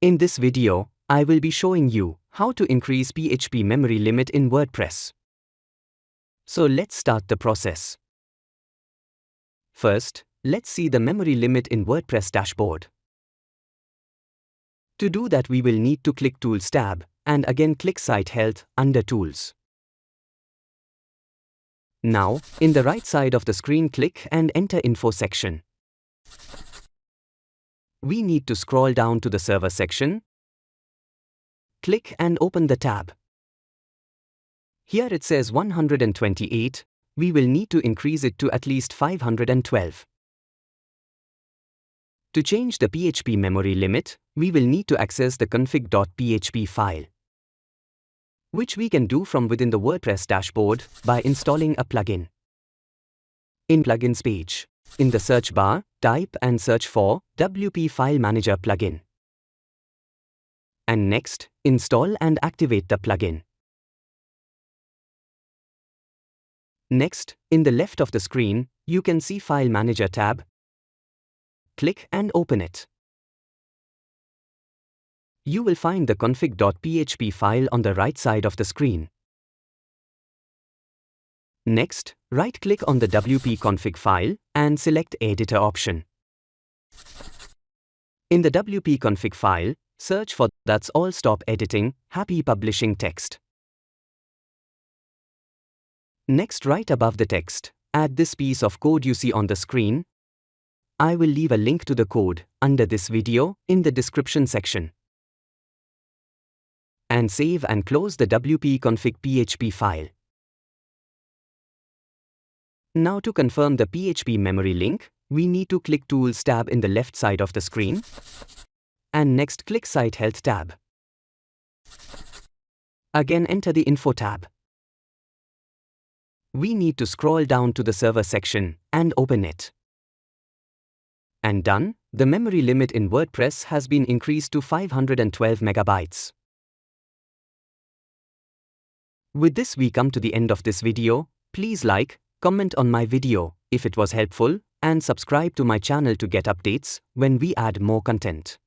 In this video, I will be showing you how to increase PHP memory limit in WordPress. So let's start the process. First, let's see the memory limit in WordPress dashboard. To do that, we will need to click Tools tab and again click Site Health under Tools. Now, in the right side of the screen, click and enter Info section. We need to scroll down to the Server section. Click and open the tab. Here it says 128, we will need to increase it to at least 512. To change the PHP memory limit, we will need to access the config.php file, which we can do from within the WordPress dashboard by installing a plugin. In Plugins page, in the search bar, type and search for WP File Manager plugin. And next, install and activate the plugin. Next, in the left of the screen, you can see File Manager tab. Click and open it. You will find the config.php file on the right side of the screen. Next, right-click on the WP config file and select Editor option. In the WP config file, search for "That's all, stop editing, happy publishing" text. Next, right above the text, add this piece of code you see on the screen. I will leave a link to the code under this video in the description section. And save and close the WP config PHP file. Now, to confirm the PHP memory link, we need to click Tools tab in the left side of the screen. And next, click Site Health tab. Again, enter the Info tab. We need to scroll down to the Server section and open it. And done, the memory limit in WordPress has been increased to 512 megabytes. With this, we come to the end of this video. Please like, comment on my video if it was helpful, and subscribe to my channel to get updates when we add more content.